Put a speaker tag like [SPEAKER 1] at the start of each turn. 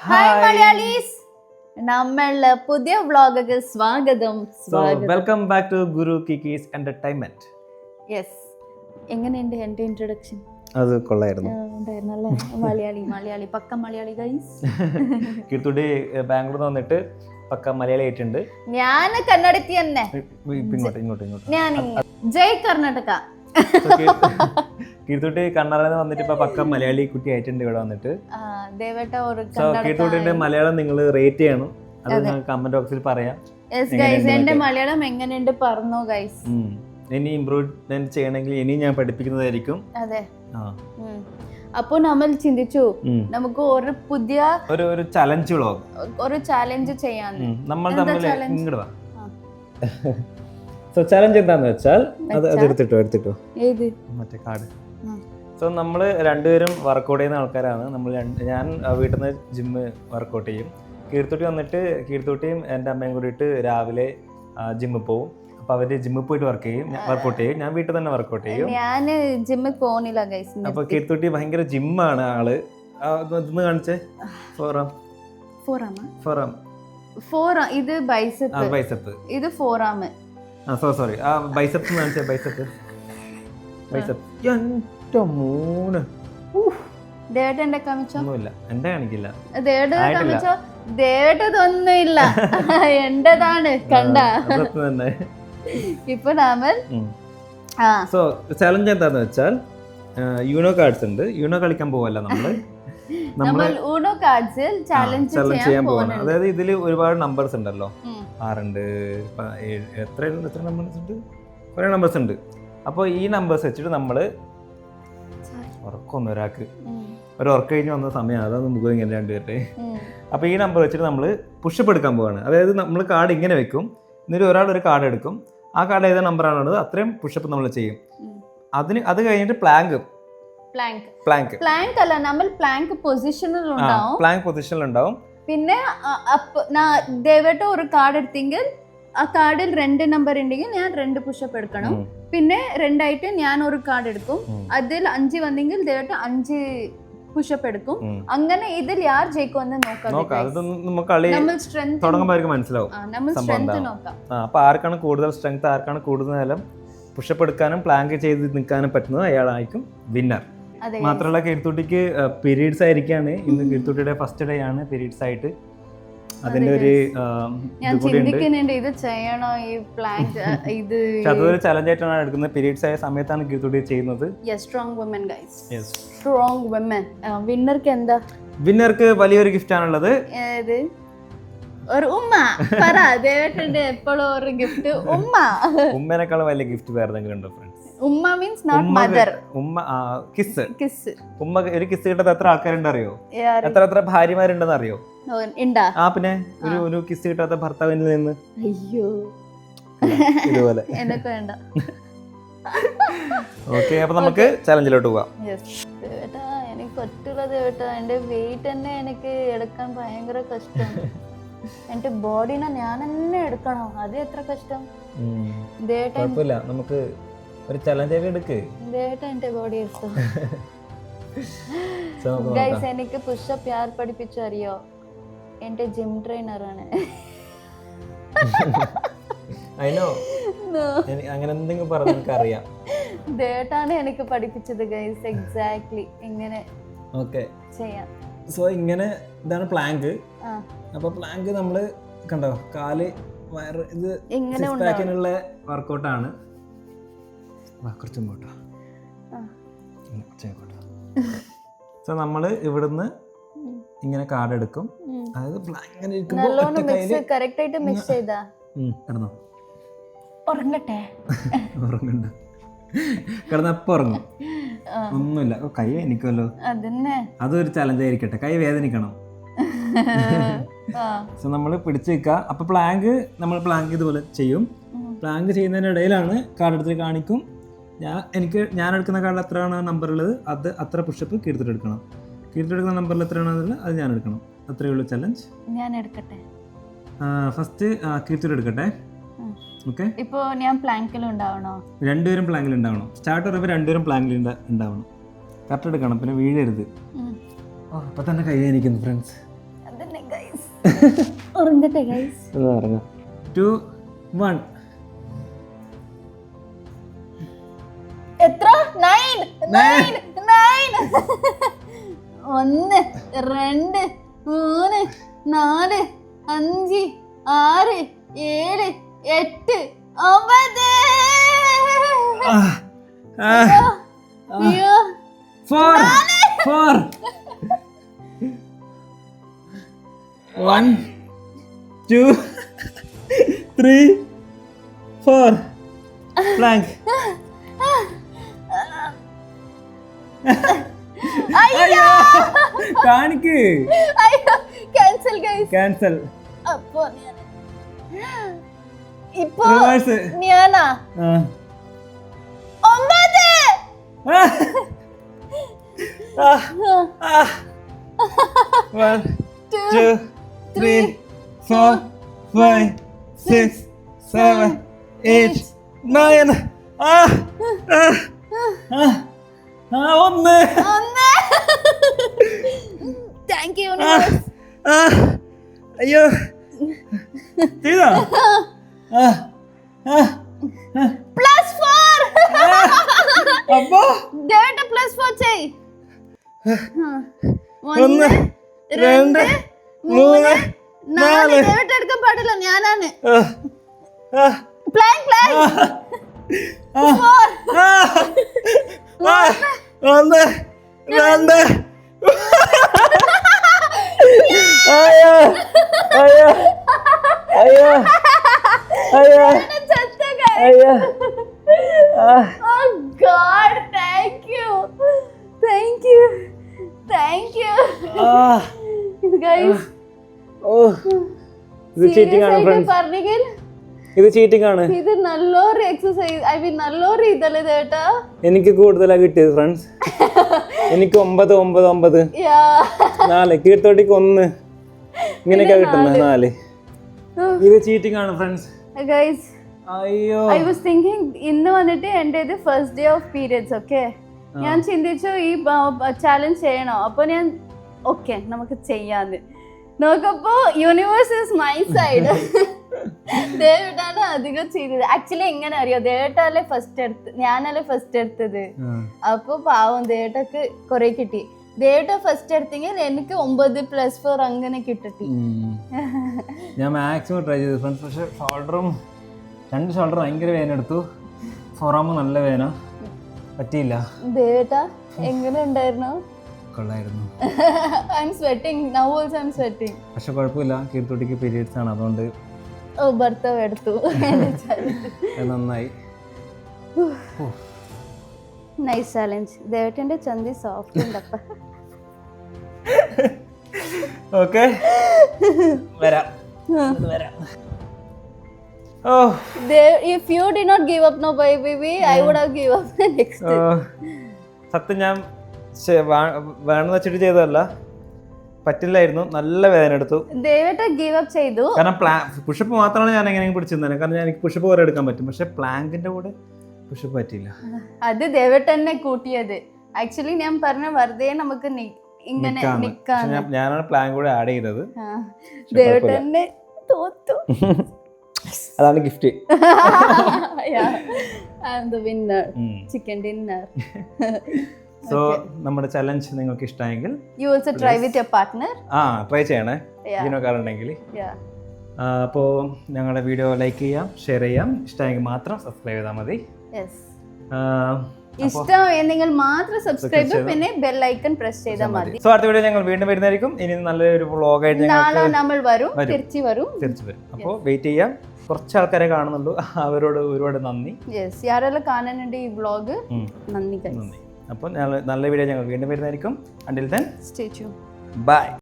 [SPEAKER 1] Hi Malayalees, നമ്മളുടെ പുതിയ വ്ളോഗിലേക്ക് സ്വാഗതം.
[SPEAKER 2] Welcome back to Guru Kikkis entertainment.
[SPEAKER 1] Yes, എങ്ങനെയുണ്ട് എൻ്റെ ഇൻട്രൊഡക്ഷൻ?
[SPEAKER 2] അത് കൊള്ളായിരുന്നു.
[SPEAKER 1] ഉണ്ടായിരുന്നല്ലേ? മലയാളി പക്ക മലയാളി ഗൈസ്.
[SPEAKER 2] കീർത്തുടി ബാംഗ്ലൂർ വന്നിട്ട് പക്ക മലയാളി ആയിട്ടുണ്ട്.
[SPEAKER 1] ഞാൻ കന്നഡത്തി തന്നെ.
[SPEAKER 2] ഇങ്ങോട്ട്
[SPEAKER 1] ഞാൻ ജയ് കർണാടക.
[SPEAKER 2] കീർത്തുട്ടി കർണാടകയിൽ വന്നിട്ട് ഇപ്പൊ പക്ക മലയാളി കുട്ടി ആയിട്ടുണ്ട് ഇവിടെ വന്നിട്ട്. കീർത്തുട്ടിന്റെ മലയാളം നിങ്ങൾ റേറ്റ് ചെയ്യണം. അത് നിങ്ങൾ കമന്റ് ബോക്സിൽ പറയാം.
[SPEAKER 1] എന്റെ മലയാളം എങ്ങനെയുണ്ട് പറഞ്ഞു ഗൈസ്.
[SPEAKER 2] ഇനി ഇംപ്രൂവ്മെന്റ് ചെയ്യണമെങ്കിൽ ഇനി ഞാൻ പഠിപ്പിക്കുന്നതായിരിക്കും.
[SPEAKER 1] അതെ. അപ്പോൾ നമ്മൾ ചിന്തിച്ചു നമുക്ക് ഒരു പുതിയ
[SPEAKER 2] ഒരു ചലഞ്ച് വ്ളോഗ്,
[SPEAKER 1] ഒരു ചലഞ്ച് ചെയ്യാൻ.
[SPEAKER 2] നമ്മൾ തമ്മിൽ ഇങ്ങോട്ട് വാ. സോ ചലഞ്ച് എന്താന്ന് വെച്ചാൽ അത് എടുത്തിട്ടോ
[SPEAKER 1] ഏത്
[SPEAKER 2] മറ്റേ കാർഡ്. സോ നമ്മൾ രണ്ടുപേരും വർക്കൗട്ട് ചെയ്യുന്ന ആൾക്കാരാണ്. ഞാൻ വീട്ടിൽ നിന്ന് ജിമ്മ് വർക്കൗട്ട് ചെയ്യും. കീർത്തുട്ടി വന്നിട്ട് കീർത്തുട്ടിയും എൻ്റെ അമ്മയും കൂടിയിട്ട് രാവിലെ ജിമ്മിൽ പോകും. അപ്പോൾ അവർ ജിമ്മിൽ പോയിട്ട് വർക്കൗട്ട് ചെയ്യും. ഞാൻ വീട്ടിൽ തന്നെ വർക്കൗട്ട് ചെയ്യും.
[SPEAKER 1] ഞാൻ ജിമ്മിൽ പോകുന്നില്ല ഗൈസ്.
[SPEAKER 2] അപ്പോൾ കീർത്തുട്ടി ഭയങ്കര ജിമ്മാണ് ആള്. ഇന്ന് കാണിച്ചേ
[SPEAKER 1] ഫോറാം. ഇത് ബൈസെപ്പ്. ഇത് ഫോറാം.
[SPEAKER 2] സോറി, ആ ബൈസെപ്പ് കാണിച്ചേ. ബൈസെപ്പ്
[SPEAKER 1] ദേവേട്ടന്റെ കാണിച്ചോ?
[SPEAKER 2] ഒന്നുമില്ല, എന്റെ കാണിക്കില്ല.
[SPEAKER 1] ദേവേട്ടതൊന്നുമില്ല, എന്റേതാണ്. കണ്ട ഇപ്പൊ നമ്മൾ
[SPEAKER 2] സോ ചലഞ്ച് എന്താന്ന് വെച്ചാൽ യൂണോ കാർഡ്സ് ഉണ്ട്. യൂണോ കളിക്കാൻ പോവല്ല നമ്മൾ
[SPEAKER 1] ഊണോ കാർഡ്സിൽ ചലഞ്ച്
[SPEAKER 2] ചെയ്യാൻ പോവാണ്. അതായത് ഇതിൽ ഒരുപാട് നമ്പേഴ്സ് ഉണ്ടല്ലോ. 6 എത്ര നമ്പേഴ്സ് ഉണ്ട്? കുറെ നമ്പേഴ്സ് ഉണ്ട്. അപ്പോൾ ഈ നമ്പേഴ്സ് വെച്ചിട്ട് നമ്മൾ ഉറക്കൊന്നും ഒരാൾക്ക് ഒരു ഉറക്കം കഴിഞ്ഞ് വന്ന സമയം അതാണ് മുഖം ഇങ്ങനെ രണ്ടുപേരുടെ. അപ്പോൾ ഈ നമ്പർ വെച്ചിട്ട് നമ്മൾ പുഷപ്പ് എടുക്കാൻ പോവാണ്. അതായത് നമ്മൾ കാർഡ് ഇങ്ങനെ വെക്കും, എന്നിട്ട് ഒരാൾ ഒരു കാർഡ് എടുക്കും. ആ കാർഡ് ഏത് നമ്പറാണുള്ളത് അത്രയും പുഷപ്പ് നമ്മൾ ചെയ്യും. അത് കഴിഞ്ഞിട്ട് പ്ലാങ്ക്
[SPEAKER 1] അല്ല, നമ്മൾ പ്ലാങ്ക് പൊസിഷനിലുണ്ടാവും. പിന്നെ ദേവേട്ട ഒരു കാർഡ് എടുത്തെങ്കിൽ ആ കാർഡിൽ 2 നമ്പർ ഉണ്ടെങ്കിൽ ഞാൻ 2 പുഷപ്പ് എടുക്കണം. പിന്നെ 2 ഞാൻ ഒരു കാർഡ് എടുക്കും. അതിൽ 5 വന്നെങ്കിൽ ദേവേട്ട 5 പുഷപ്പ് എടുക്കും. അങ്ങനെ ഇതിൽ ആർ ജയിക്കുമെന്ന് നോക്കാം.
[SPEAKER 2] അപ്പൊ ആർക്കാണ് കൂടുതൽ സ്ട്രെങ്ത്, ആർക്കാണ് കൂടുതൽ നേരം പുഷപ്പ് എടുക്കാനും പ്ലാങ്ക് ചെയ്ത് നിൽക്കാനും പറ്റുന്നത് അയാളായിരിക്കും വിന്നർ. മാത്രമല്ല കീർത്തുട്ടിക്ക് പീരീഡ്സ് ആയിരിക്കാണ് ഇന്ന്. കീർത്തുട്ടിയുടെ ഫസ്റ്റ് ഡേ ആണ് പീരീഡ്സ് ആയിട്ട്. അതിന്റെ ഒരു അതൊരു ചലഞ്ച് ആയിട്ടാണ് എടുക്കുന്നത്. പീരീഡ്സ് ആയ സമയത്താണ് കീർത്തുട്ടി ചെയ്യുന്നത്. വിന്നർക്ക് വലിയൊരു ഗിഫ്റ്റ് ആണുള്ളത്.
[SPEAKER 1] ഒരു ഉമ്മ. എപ്പോഴും ഒരു ഗിഫ്റ്റ് ഉമ്മ.
[SPEAKER 2] ഉമ്മേനേക്കാളും വലിയ ഗിഫ്റ്റ് വേറെ എന്തെങ്കിലും ഉണ്ടോ ഫ്രണ്ട്സ്?
[SPEAKER 1] ഉമ്മ മീൻസ് നോട്ട് മദർ.
[SPEAKER 2] ഉമ്മ കിസ്. ഉമ്മ ഒരു കിസ് കിട്ടാത്ത എത്ര ആൾക്കാരുണ്ട് അറിയോ? എത്ര ഭാര്യമാരുണ്ടെന്ന് അറിയോ? പിന്നെ ഒരു കിസ് കിട്ടാത്ത ഭർത്താവിനിൽ നിന്ന്.
[SPEAKER 1] അയ്യോ,
[SPEAKER 2] ഇതുപോലെ.
[SPEAKER 1] എനക്ക് വേണ്ട.
[SPEAKER 2] ഓക്കെ, അപ്പൊ നമുക്ക് ചലഞ്ചിലോട്ട് പോവാം.
[SPEAKER 1] എനിക്ക് പറ്റുള്ളത് കേട്ടോ. എന്റെ വെയിറ്റ് തന്നെ എനിക്ക് എടുക്കാൻ ഭയങ്കര കഷ്ടം. എന്റെ ബോഡിനെ ഞാൻ തന്നെ എടുക്കണം. അത് എത്ര കഷ്ടം.
[SPEAKER 2] കുഴപ്പമില്ല, നമുക്ക് ഒരു ചലഞ്ച് എടുക്ക്.
[SPEAKER 1] എന്റെ ബോഡി എടുത്തു. ഗൈസ്, എനിക്ക് പുഷപ്പ് യാർ പഠിപ്പിച്ചു അറിയോ? എന്റെ ജിം ട്രെയിനറാണ്.
[SPEAKER 2] അങ്ങനെ എന്തെങ്കിലും പറഞ്ഞു എനിക്കറിയാം.
[SPEAKER 1] ദേട്ടാണ് എനിക്ക് പഠിപ്പിച്ചത് ഗൈസ്. എക്സാക്ട്ലി ഇങ്ങനെ ചെയ്യാം.
[SPEAKER 2] സോ ഇങ്ങനെ ഇതാണ് പ്ലാങ്ക്. അപ്പൊ പ്ലാങ്ക് നമ്മള് കണ്ടോ, കാല് വയറ്, ഇത് സിക്സ് പാക്കിനുള്ള വർക്കൗട്ടാണ്. സോ നമ്മള് ഇവിടുന്ന് ഇങ്ങനെ കാർഡ് എടുക്കും. അതായത് ഉറങ്ങണ്ട, കിടന്നപ്പോ ഉറങ്ങും. ഒന്നുമില്ല, കൈ വേദനിക്കുമല്ലോ. അതൊരു ചലഞ്ച് ആയിരിക്കട്ടെ. കൈ വേദനിക്കണം. സോ നമ്മൾ പിടിച്ചു വെക്കുക. അപ്പൊ നമ്മൾ പ്ലാങ്ക് ഇതുപോലെ ചെയ്യും. പ്ലാങ്ക് ചെയ്യുന്നതിനിടയിലാണ് കാർഡ് എടുത്ത് കാണിക്കും. ഞാൻ എടുക്കുന്ന കാർഡിൽ എത്രയാണ് നമ്പർ ഉള്ളത് അത് അത്ര പുഷപ്പ് കീർത്തിട്ടെടുക്കണം. കീർത്തിട്ടെടുക്കുന്ന നമ്പറിൽ എത്രയാണെന്നുള്ളത് അത് ഞാൻ എടുക്കണം. അത്രയേ ഉള്ളൂ ചലഞ്ച്.
[SPEAKER 1] ഞാൻ എടുക്കട്ടെ
[SPEAKER 2] ഫസ്റ്റ്. കീർത്തിട്ട് എടുക്കട്ടെ. ഓക്കെ,
[SPEAKER 1] ഇപ്പോ ഞാൻ പ്ലാങ്കിൽ ഉണ്ടാവണോ?
[SPEAKER 2] രണ്ടുപേരും പ്ലാങ്കിൽ ഉണ്ടാവണം. സ്റ്റാർട്ട് പറയുമ്പോൾ രണ്ടുപേരും പ്ലാങ്കിൽ ഉണ്ടാവണം. കറക്റ്റ് എടുക്കണം, പിന്നെ വീഴരുത്. അപ്പൊ തന്നെ കൈ എനിക്കുന്നു ഫ്രണ്ട്സ്.
[SPEAKER 1] ഉറങ്ങട്ടെ ഗൈസ്.
[SPEAKER 2] ഒന്ന് ഇറങ്ങാം. 2 1
[SPEAKER 1] എത്ര? 9 1 2 3 4 5 6 7 8 9. അയ്യോ
[SPEAKER 2] 4 1 2 3 4 blank.
[SPEAKER 1] അയ്യോ
[SPEAKER 2] കാണിക്ക്.
[SPEAKER 1] അയ്യോ ക്യാൻസൽ ഗൈസ്.
[SPEAKER 2] ക്യാൻസൽ.
[SPEAKER 1] അപ്പോ ഇപ്പോ
[SPEAKER 2] റിവേഴ്സ്.
[SPEAKER 1] ഞാനാ 9.
[SPEAKER 2] 1 2 3 4 5 6 7 8 9. ഒന്ന്.
[SPEAKER 1] Thank you.
[SPEAKER 2] അയ്യോ ചെയ്തോ?
[SPEAKER 1] +4.
[SPEAKER 2] അപ്പോ
[SPEAKER 1] +4 ചെയ്.
[SPEAKER 2] 1 2 3 4.
[SPEAKER 1] എടുക്കാൻ പാടില്ല, ഞാനാണ്. പ്ലാൻ 4
[SPEAKER 2] 1 2 അയ്യോ അയ്യോ അയ്യോ അയ്യോ അയ്യോ.
[SPEAKER 1] Oh God, thank you. Guys,
[SPEAKER 2] ഇത് ചീറ്റിംഗ് ആണ് ഫ്രണ്ട്സ്.
[SPEAKER 1] പറഞ്ഞെങ്കിൽ
[SPEAKER 2] ഇത് ചീറ്റിംഗ് ആണ്.
[SPEAKER 1] ഇത് നല്ലൊരു എക്സസൈസ്, ഐ മീൻ നല്ലൊരു ഇതല്ലേ ചേട്ടാ.
[SPEAKER 2] എനിക്ക് കൂടുതലാ കിട്ടിയത് ഫ്രണ്ട്സ്. എനിക്ക് 9 9 9 4. കീഴ്ത്തോട്ടിക്ക് 1. ഇങ്ങനെയൊക്കെ കിട്ടുന്നത് 4. ഇത് ചീറ്റിംഗ് ആണ് ഫ്രണ്ട്സ്.
[SPEAKER 1] ഗൈസ്,
[SPEAKER 2] അയ്യോ
[SPEAKER 1] ഐ വാസ് തിങ്കിങ് ഇന്ന് വന്നിട്ട് എന്റേത് first day of periods. Okay, ഞാൻ ചിന്തിച്ചു ഈ ചാലഞ്ച് ചെയ്യണോ. അപ്പൊ ഞാൻ ഓക്കെ നമുക്ക് ചെയ്യാന്ന് നോക്കപ്പോ യൂണിവേഴ്സ് ഇസ് മൈ സൈഡ്. ദേവേട്ടാണ് അധികം ചെയ്തത്. ആക്ച്വലി എങ്ങനെ അറിയോ, ദേവേട്ടല്ലേ ഫസ്റ്റ് എടുത്ത്, ഞാനല്ലേ ഫസ്റ്റ് എടുത്തത്. അപ്പൊ പാവം ദേവേട്ടക്ക് കുറെ കിട്ടി. ദേവേട്ട ഫസ്റ്റ് എടുത്തെങ്കിൽ എനിക്ക് 9 +4 അങ്ങനെ കിട്ടി.
[SPEAKER 2] ഞാൻ മാക്സിമം ട്രൈ ചെയ്തു ഫ്രണ്ട്സ്. പക്ഷെ ഷോൾഡറും 2 ഷോൾഡർ ഭയങ്കര വേനെടുത്തു. ഫോറാമ് നല്ല വേന പറ്റിയില്ല.
[SPEAKER 1] ദേവേട്ട എങ്ങനെ ഉണ്ടായിരുന്നു?
[SPEAKER 2] കൊള്ളായിരുന്നു.
[SPEAKER 1] I M sweating now also. I M sweating.
[SPEAKER 2] പക്ഷെ കുഴപ്പമില്ല, കീർത്തോട്ടിക്ക് പീരിയഡ്സ് ആണ്, അതുകൊണ്ട്
[SPEAKER 1] ഭർത്താവ് എടുത്തു.
[SPEAKER 2] നന്നായി.
[SPEAKER 1] Nice challenge. ദേവേട്ടന്റെ ചന്തി സോഫ്റ്റ് ഉണ്ടപ്പ.
[SPEAKER 2] ഓക്കെ വരാം.
[SPEAKER 1] If you did not give up, no baby, I would have give up next time.
[SPEAKER 2] സത്യം ഞാൻ വേണമെന്ന് വെച്ചിട്ട് ചെയ്തതല്ല, പറ്റില്ലായിരുന്നു. നല്ല വേദന എടുത്തു.
[SPEAKER 1] ദേവേട്ട ഗീവ് അപ്പ് ചെയ്തു.
[SPEAKER 2] കാരണം പുഷപ്പ് മാത്രമാണ് ഞാൻ എങ്ങനെയെങ്കിലും പിടിച്ചിരുന്നത്. കാരണം എനിക്ക് പുഷപ്പ് കുറെ എടുക്കാൻ പറ്റും, പക്ഷെ പ്ലാങ്കിന്റെ കൂടെ പുഷപ്പ് പറ്റില്ല.
[SPEAKER 1] അത് ദേവേട്ട തന്നെ കൂട്ടിയത്. ആക്ച്വലി ഞാൻ പറഞ്ഞ വെറുതെ നമുക്ക് ഇങ്ങനെ നിൽക്കാം.
[SPEAKER 2] ഞാനാണ് പ്ലാങ്ക് കൂടെ ആഡ് ചെയ്തത്.
[SPEAKER 1] ദേവേട്ട തന്നെ തോത്തു.
[SPEAKER 2] അതാണ് ഗിഫ്റ്റ്.
[SPEAKER 1] Chicken dinner.
[SPEAKER 2] സോ നമ്മുടെ ചലഞ്ച് നിങ്ങൾക്ക് ഇഷ്ടമായെങ്കിൽ
[SPEAKER 1] you also try with your partner.
[SPEAKER 2] Try ചെയ്യണേ ഇതിനൊക്കെയുണ്ടെങ്കിൽ. അപ്പോൾ ഞങ്ങളുടെ വീഡിയോ ലൈക്ക് ചെയ്യാം, ഷെയർ ചെയ്യാം. ഇഷ്ടമായെങ്കിൽ മാത്രം സബ്സ്ക്രൈബ് ചെയ്താൽ മതി.
[SPEAKER 1] ഇഷ്ടമായെങ്കിൽ മാത്രം സബ്സ്ക്രൈബ്, പിന്നെ ബെൽ ഐക്കൺ പ്രസ് ചെയ്താൽ മതി.
[SPEAKER 2] സോ അടുത്ത വീഡിയോ ഞങ്ങൾ വീണ്ടും വരുന്നതായിരിക്കും. ഇനി നല്ലൊരു വ്ളോഗായിട്ട്
[SPEAKER 1] നമ്മൾ വരും. തിരിച്ചു വരും.
[SPEAKER 2] അപ്പോൾ വെയിറ്റ് ചെയ്യാം. കുറച്ച് ആൾക്കാരെ കാണുന്നുള്ളൂ, അവരോട് ഒരുപാട് നന്ദി.
[SPEAKER 1] ആരെല്ലാം കാണാനുണ്ട് ഈ വ്ളോഗ്, നന്ദി.
[SPEAKER 2] അപ്പോൾ നല്ല വീഡിയോ ഞങ്ങൾ വീണ്ടും വരുന്നതായിരിക്കും. Until then,
[SPEAKER 1] stay tuned.
[SPEAKER 2] Bye.